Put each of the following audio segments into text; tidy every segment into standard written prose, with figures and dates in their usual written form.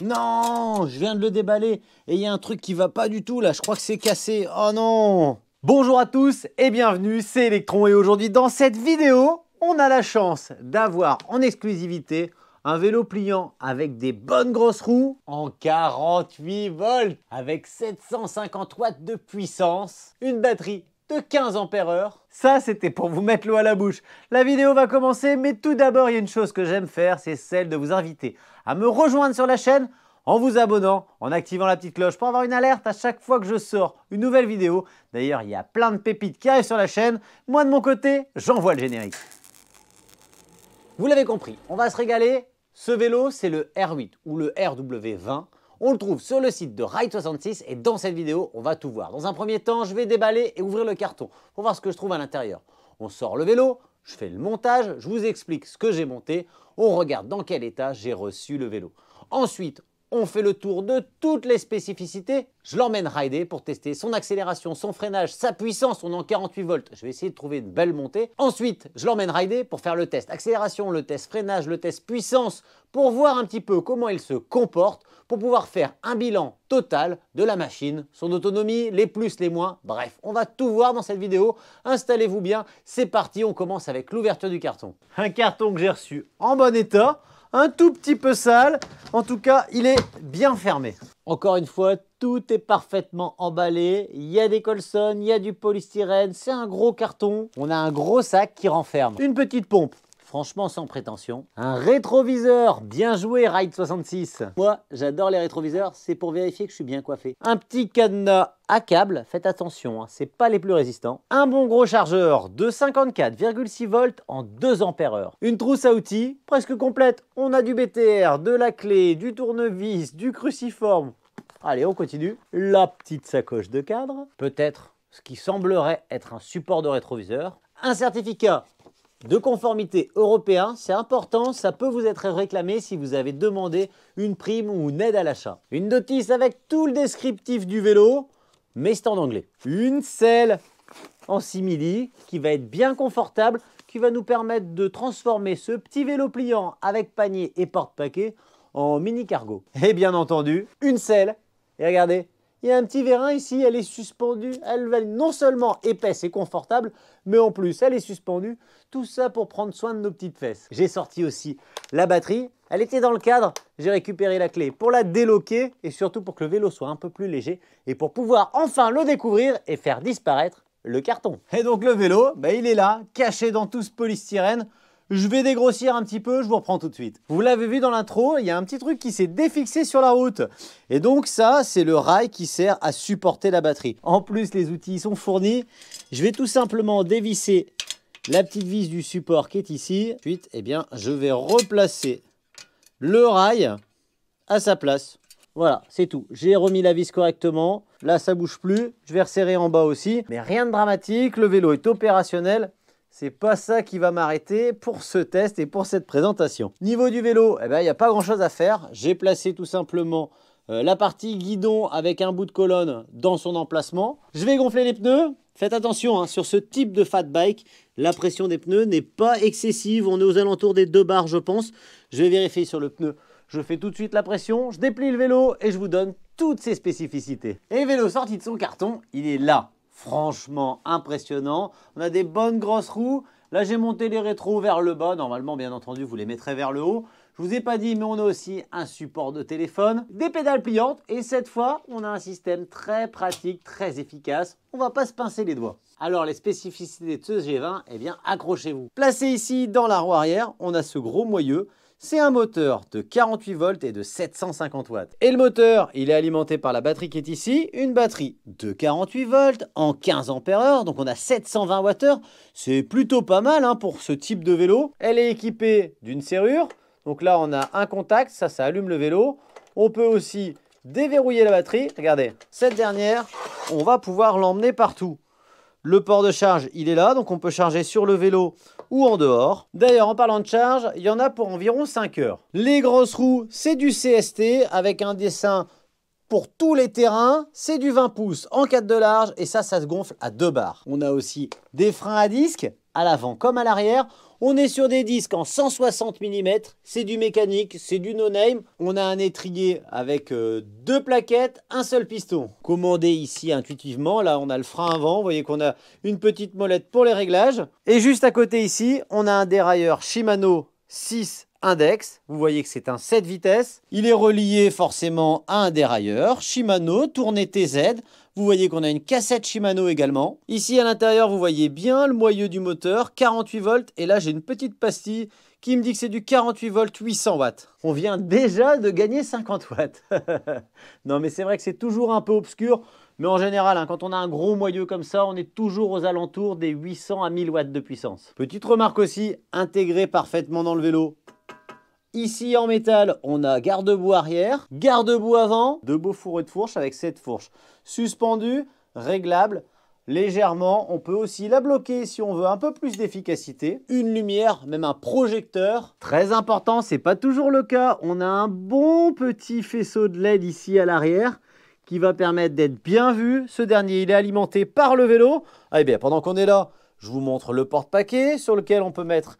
Non, je viens de le déballer et il y a un truc qui va pas du tout là, je crois que c'est cassé. Oh non! Bonjour à tous et bienvenue, c'est Electron et aujourd'hui dans cette vidéo, on a la chance d'avoir en exclusivité un vélo pliant avec des bonnes grosses roues en 48 volts avec 750 watts de puissance, une batterie de 15 ampères-heure. Ça, c'était pour vous mettre l'eau à la bouche. La vidéo va commencer, mais tout d'abord, il y a une chose que j'aime faire, c'est celle de vous inviter à me rejoindre sur la chaîne en vous abonnant, en activant la petite cloche pour avoir une alerte à chaque fois que je sors une nouvelle vidéo. D'ailleurs, il y a plein de pépites qui arrivent sur la chaîne. Moi, de mon côté, j'envoie le générique. Vous l'avez compris, on va se régaler. Ce vélo, c'est le R8 ou le RW20. On le trouve sur le site de Ride66 et dans cette vidéo, on va tout voir. Dans un premier temps, je vais déballer et ouvrir le carton pour voir ce que je trouve à l'intérieur. On sort le vélo, je fais le montage, je vous explique ce que j'ai monté, on regarde dans quel état j'ai reçu le vélo. Ensuite, on fait le tour de toutes les spécificités. Je l'emmène rider pour tester son accélération, son freinage, sa puissance. On est en 48 volts. Je vais essayer de trouver une belle montée. Ensuite, je l'emmène rider pour faire le test accélération, le test freinage, le test puissance, pour voir un petit peu comment il se comporte, pour pouvoir faire un bilan total de la machine, son autonomie, les plus, les moins. Bref, on va tout voir dans cette vidéo. Installez-vous bien. C'est parti, on commence avec l'ouverture du carton. Un carton que j'ai reçu en bon état. Un tout petit peu sale, en tout cas il est bien fermé. Encore une fois, tout est parfaitement emballé, il y a des colsonnes, il y a du polystyrène, c'est un gros carton. On a un gros sac qui renferme une petite pompe, franchement sans prétention. Un rétroviseur, bien joué Ride66. Moi j'adore les rétroviseurs, c'est pour vérifier que je suis bien coiffé. Un petit cadenas à câble, faites attention, hein, c'est pas les plus résistants. Un bon gros chargeur de 54,6 volts en 2 ampères-heure. Une trousse à outils presque complète. On a du BTR, de la clé, du tournevis, du cruciforme. Allez, on continue. La petite sacoche de cadre, peut-être ce qui semblerait être un support de rétroviseur. Un certificat de conformité européen, c'est important, ça peut vous être réclamé si vous avez demandé une prime ou une aide à l'achat. Une notice avec tout le descriptif du vélo, mais c'est en anglais. Une selle en simili qui va être bien confortable, qui va nous permettre de transformer ce petit vélo pliant avec panier et porte-paquet en mini cargo. Et bien entendu, une selle. Et regardez, il y a un petit vérin ici, elle est suspendue. Elle va non seulement épaisse et confortable, mais en plus, elle est suspendue. Tout ça pour prendre soin de nos petites fesses. J'ai sorti aussi la batterie. Elle était dans le cadre. J'ai récupéré la clé pour la déloquer et surtout pour que le vélo soit un peu plus léger et pour pouvoir enfin le découvrir et faire disparaître le carton. Et donc le vélo, il est là, caché dans tout ce polystyrène. Je vais dégrossir un petit peu, je vous reprends tout de suite. Vous l'avez vu dans l'intro, il y a un petit truc qui s'est défixé sur la route. Et donc ça, c'est le rail qui sert à supporter la batterie. En plus, les outils sont fournis. Je vais tout simplement dévisser la petite vis du support qui est ici. Ensuite, je vais replacer le rail à sa place. Voilà, c'est tout. J'ai remis la vis correctement. Là, ça bouge plus. Je vais resserrer en bas aussi. Mais rien de dramatique, le vélo est opérationnel. C'est pas ça qui va m'arrêter pour ce test et pour cette présentation. Niveau du vélo, il n'y a pas grand chose à faire. J'ai placé tout simplement la partie guidon avec un bout de colonne dans son emplacement. Je vais gonfler les pneus. Faites attention, hein, sur ce type de fat bike, la pression des pneus n'est pas excessive. On est aux alentours des 2 bars, je pense. Je vais vérifier sur le pneu. Je fais tout de suite la pression, je déplie le vélo et je vous donne toutes ses spécificités. Et le vélo sorti de son carton, il est là. Franchement impressionnant. On a des bonnes grosses roues. Là, j'ai monté les rétros vers le bas. Normalement, bien entendu, vous les mettrez vers le haut. Je vous ai pas dit, mais on a aussi un support de téléphone, des pédales pliantes. Et cette fois, on a un système très pratique, très efficace. On va pas se pincer les doigts. Alors, les spécificités de ce G20, accrochez-vous. Placé ici dans la roue arrière, on a ce gros moyeu. C'est un moteur de 48 volts et de 750 watts. Et le moteur, il est alimenté par la batterie qui est ici. Une batterie de 48 volts en 15 ampères-heure. Donc on a 720 Wh. C'est plutôt pas mal pour ce type de vélo. Elle est équipée d'une serrure. Donc là, on a un contact. Ça allume le vélo. On peut aussi déverrouiller la batterie. Regardez, cette dernière, on va pouvoir l'emmener partout. Le port de charge, il est là, donc on peut charger sur le vélo ou en dehors. D'ailleurs, en parlant de charge, il y en a pour environ 5 heures. Les grosses roues, c'est du CST avec un dessin pour tous les terrains. C'est du 20 pouces en 4 de large et ça se gonfle à 2 bars. On a aussi des freins à disque à l'avant comme à l'arrière. On est sur des disques en 160 mm, c'est du mécanique, c'est du no-name. On a un étrier avec deux plaquettes, un seul piston. Commandé ici intuitivement, là on a le frein avant, vous voyez qu'on a une petite molette pour les réglages. Et juste à côté ici, on a un dérailleur Shimano 6 Index, vous voyez que c'est un 7 vitesses. Il est relié forcément à un dérailleur Shimano tourné TZ. Vous voyez qu'on a une cassette Shimano également. Ici à l'intérieur, vous voyez bien le moyeu du moteur, 48 volts. Et là, j'ai une petite pastille qui me dit que c'est du 48 volts 800 watts. On vient déjà de gagner 50 watts. Non, mais c'est vrai que c'est toujours un peu obscur. Mais en général, quand on a un gros moyeu comme ça, on est toujours aux alentours des 800 à 1000 watts de puissance. Petite remarque aussi, intégré parfaitement dans le vélo. Ici en métal, on a garde-boue arrière, garde-boue avant, deux beaux fourreaux de fourche avec cette fourche suspendue, réglable légèrement. On peut aussi la bloquer si on veut un peu plus d'efficacité. Une lumière, même un projecteur. Très important, c'est pas toujours le cas. On a un bon petit faisceau de LED ici à l'arrière qui va permettre d'être bien vu. Ce dernier, il est alimenté par le vélo. Ah, et bien, pendant qu'on est là, je vous montre le porte-paquet sur lequel on peut mettre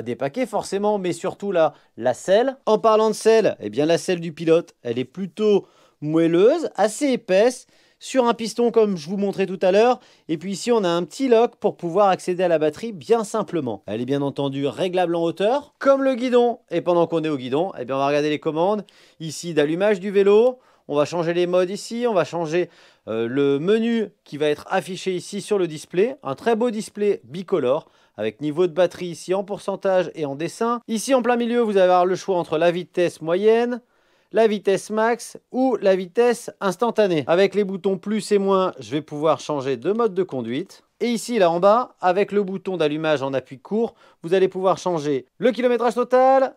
des paquets forcément, mais surtout là, la selle. En parlant de selle, eh bien la selle du pilote, elle est plutôt moelleuse, assez épaisse, sur un piston comme je vous montrais tout à l'heure. Et puis ici, on a un petit lock pour pouvoir accéder à la batterie bien simplement. Elle est bien entendu réglable en hauteur, comme le guidon. Et pendant qu'on est au guidon, eh bien on va regarder les commandes. Ici, d'allumage du vélo. On va changer les modes ici, on va changer le menu qui va être affiché ici sur le display. Un très beau display bicolore avec niveau de batterie ici en pourcentage et en dessin. Ici en plein milieu, vous allez avoir le choix entre la vitesse moyenne, la vitesse max ou la vitesse instantanée. Avec les boutons plus et moins, je vais pouvoir changer de mode de conduite. Et ici, là en bas, avec le bouton d'allumage en appui court, vous allez pouvoir changer le kilométrage total,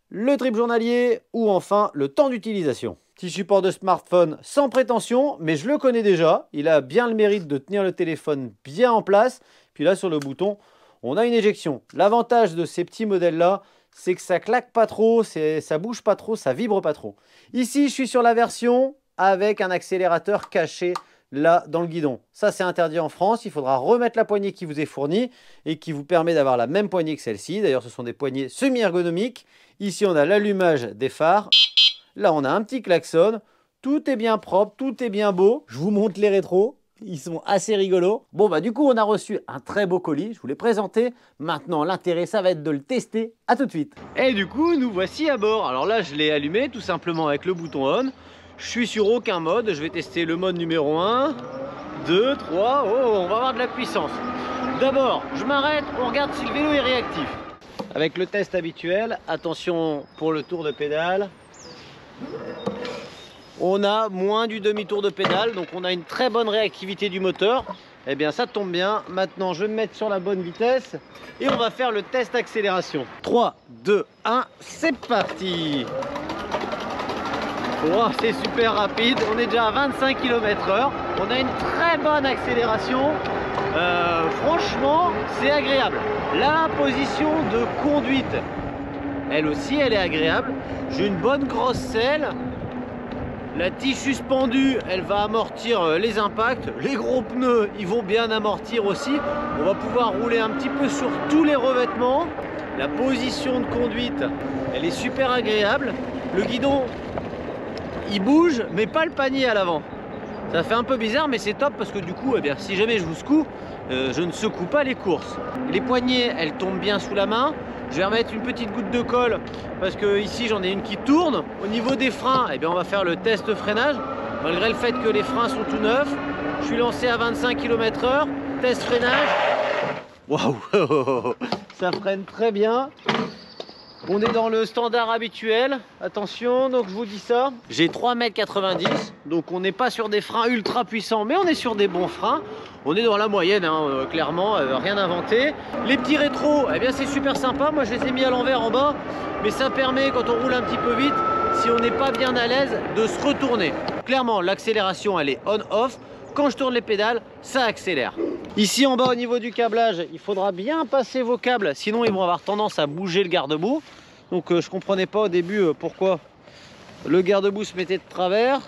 le trip journalier ou enfin le temps d'utilisation. Petit support de smartphone sans prétention, mais je le connais déjà. Il a bien le mérite de tenir le téléphone bien en place. Puis là, sur le bouton, on a une éjection. L'avantage de ces petits modèles-là, c'est que ça claque pas trop, ça bouge pas trop, ça vibre pas trop. Ici, je suis sur la version avec un accélérateur caché là dans le guidon. Ça, c'est interdit en France. Il faudra remettre la poignée qui vous est fournie et qui vous permet d'avoir la même poignée que celle-ci. D'ailleurs, ce sont des poignées semi-ergonomiques. Ici, on a l'allumage des phares. Là, on a un petit klaxon. Tout est bien propre, tout est bien beau. Je vous montre les rétros. Ils sont assez rigolos. Bon, du coup, on a reçu un très beau colis. Je vous l'ai présenté. Maintenant, l'intérêt, ça va être de le tester. À tout de suite. Et du coup, nous voici à bord. Alors là, je l'ai allumé tout simplement avec le bouton on. Je suis sur aucun mode. Je vais tester le mode numéro 1, 2, 3. Oh, on va avoir de la puissance. D'abord, je m'arrête. On regarde si le vélo est réactif. Avec le test habituel, attention pour le tour de pédale. On a moins du demi-tour de pédale, donc on a une très bonne réactivité du moteur. Eh bien ça tombe bien, maintenant je vais me mettre sur la bonne vitesse et on va faire le test accélération. 3, 2, 1, c'est parti. Oh, c'est super rapide, on est déjà à 25 km/h, on a une très bonne accélération. Franchement, c'est agréable. La position de conduite, elle aussi, elle est agréable. J'ai une bonne grosse selle. La tige suspendue, elle va amortir les impacts. Les gros pneus, ils vont bien amortir aussi. On va pouvoir rouler un petit peu sur tous les revêtements. La position de conduite, elle est super agréable. Le guidon, il bouge, mais pas le panier à l'avant. Ça fait un peu bizarre, mais c'est top parce que du coup, si jamais je vous secoue, je ne secoue pas les courses. Les poignées, elles tombent bien sous la main. Je vais remettre une petite goutte de colle parce que ici j'en ai une qui tourne. Au niveau des freins, on va faire le test freinage. Malgré le fait que les freins sont tout neufs, je suis lancé à 25 km/h. Test freinage. Waouh, ça freine très bien. On est dans le standard habituel. Attention, donc je vous dis ça. J'ai 3,90 m, donc on n'est pas sur des freins ultra puissants, mais on est sur des bons freins. On est dans la moyenne, clairement, rien inventé. Les petits rétros, c'est super sympa. Moi, je les ai mis à l'envers en bas, mais ça permet, quand on roule un petit peu vite, si on n'est pas bien à l'aise, de se retourner. Clairement, l'accélération, elle est on-off. Quand je tourne les pédales, ça accélère. Ici en bas au niveau du câblage, il faudra bien passer vos câbles, sinon ils vont avoir tendance à bouger le garde-boue. Donc je comprenais pas au début pourquoi le garde-boue se mettait de travers.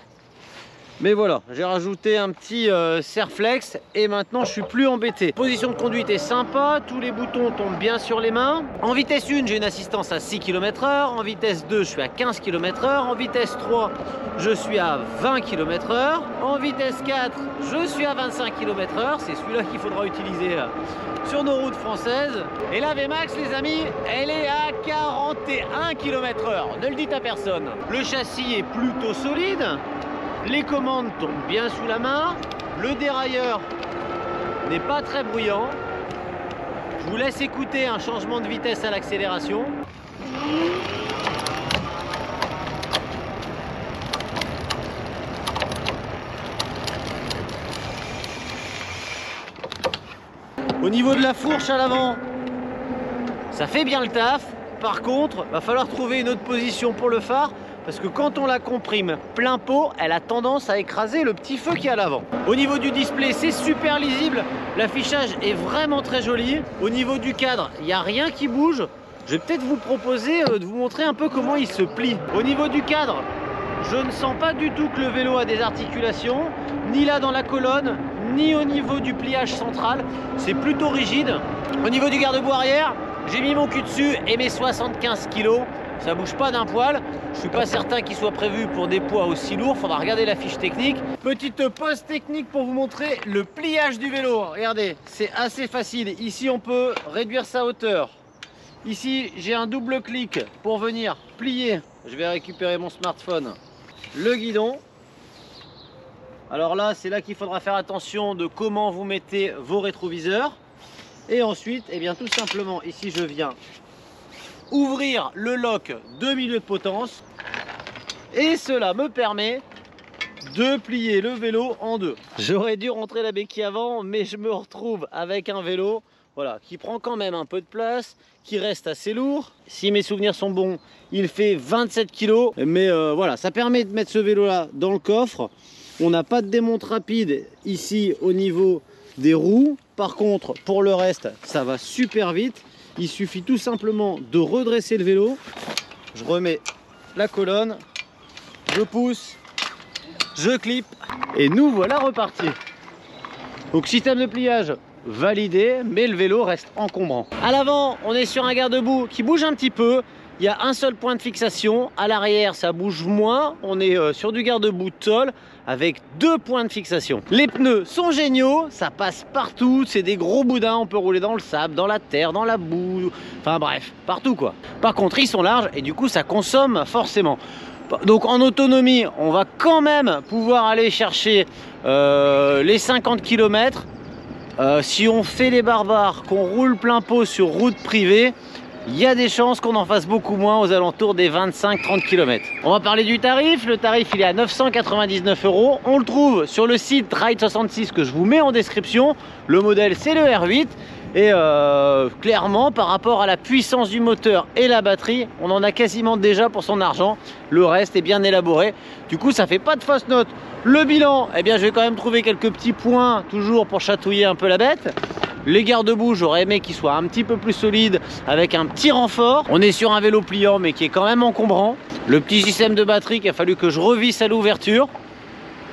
Mais voilà, j'ai rajouté un petit Serflex et maintenant je suis plus embêté. Position de conduite est sympa, tous les boutons tombent bien sur les mains. En vitesse 1, j'ai une assistance à 6 km/h. En vitesse 2, je suis à 15 km/h. En vitesse 3, je suis à 20 km/h. En vitesse 4, je suis à 25 km/h. C'est celui-là qu'il faudra utiliser sur nos routes françaises. Et la VMAX, les amis, elle est à 41 km/h. Ne le dites à personne. Le châssis est plutôt solide. Les commandes tombent bien sous la main. Le dérailleur n'est pas très bruyant. Je vous laisse écouter un changement de vitesse à l'accélération. Au niveau de la fourche à l'avant, ça fait bien le taf. Par contre, va falloir trouver une autre position pour le phare, parce que quand on la comprime plein pot, elle a tendance à écraser le petit feu qui est à l'avant. Au niveau du display, c'est super lisible. L'affichage est vraiment très joli. Au niveau du cadre, il n'y a rien qui bouge. Je vais peut-être vous proposer de vous montrer un peu comment il se plie. Au niveau du cadre, je ne sens pas du tout que le vélo a des articulations, ni là dans la colonne, ni au niveau du pliage central. C'est plutôt rigide. Au niveau du garde-boue arrière, j'ai mis mon cul dessus et mes 75 kg. Ça bouge pas d'un poil. Je suis pas certain qu'il soit prévu pour des poids aussi lourds. Faudra regarder la fiche technique. Petite pause technique pour vous montrer le pliage du vélo. Regardez, c'est assez facile. Ici, on peut réduire sa hauteur. Ici, j'ai un double clic pour venir plier. Je vais récupérer mon smartphone. Le guidon. Alors là, c'est là qu'il faudra faire attention de comment vous mettez vos rétroviseurs. Et ensuite, eh bien, tout simplement, ici, je viens ouvrir le lock de milieu de potence et cela me permet de plier le vélo en deux. J'aurais dû rentrer la béquille avant, mais je me retrouve avec un vélo, voilà, qui prend quand même un peu de place, qui reste assez lourd. Si mes souvenirs sont bons, il fait 27 kg, mais voilà, ça permet de mettre ce vélo là dans le coffre. On n'a pas de démonte rapide ici au niveau des roues. Par contre, pour le reste, ça va super vite. Il suffit tout simplement de redresser le vélo. Je remets la colonne, je pousse, je clip et nous voilà repartis. Donc système de pliage validé, mais le vélo reste encombrant. À l'avant, on est sur un garde-boue qui bouge un petit peu. Il y a un seul point de fixation. À l'arrière, ça bouge moins. On est sur du garde-boue tôle avec 2 points de fixation. Les pneus sont géniaux, ça passe partout. C'est des gros boudins. On peut rouler dans le sable, dans la terre, dans la boue. Enfin bref, partout quoi. Par contre, ils sont larges et du coup, ça consomme forcément. Donc en autonomie, on va quand même pouvoir aller chercher les 50 km. Si on fait les barbares, qu'on roule plein pot sur route privée, il y a des chances qu'on en fasse beaucoup moins, aux alentours des 25-30 km. On va parler du tarif. Le tarif, il est à 999 €. On le trouve sur le site Ride66 que je vous mets en description. Le modèle, c'est le R8. Et clairement, par rapport à la puissance du moteur et la batterie, on en a quasiment déjà pour son argent. Le reste est bien élaboré. Du coup, ça fait pas de fausse note. Le bilan, eh bien, je vais quand même trouver quelques petits points, toujours pour chatouiller un peu la bête. Les garde-boue, j'aurais aimé qu'ils soient un petit peu plus solides avec un petit renfort. On est sur un vélo pliant mais qui est quand même encombrant. Le petit système de batterie qu'il a fallu que je revisse à l'ouverture.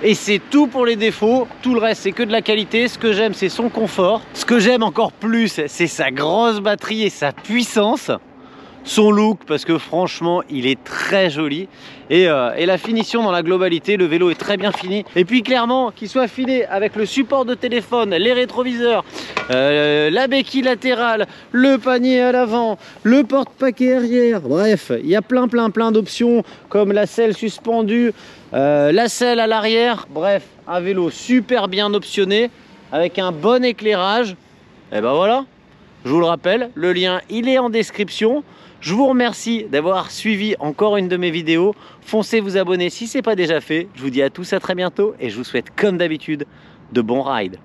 Et c'est tout pour les défauts. Tout le reste, c'est que de la qualité. Ce que j'aime, c'est son confort. Ce que j'aime encore plus, c'est sa grosse batterie et sa puissance. Son look, parce que franchement, il est très joli. Et la finition dans la globalité, le vélo est très bien fini. Et puis clairement, qu'il soit filé avec le support de téléphone, les rétroviseurs, la béquille latérale, le panier à l'avant, le porte-paquet arrière. Bref, il y a plein d'options comme la selle suspendue, la selle à l'arrière. Bref, un vélo super bien optionné avec un bon éclairage. Et ben voilà, je vous le rappelle, le lien il est en description. Je vous remercie d'avoir suivi encore une de mes vidéos. Foncez vous abonner si ce n'est pas déjà fait. Je vous dis à tous à très bientôt et je vous souhaite comme d'habitude de bons rides.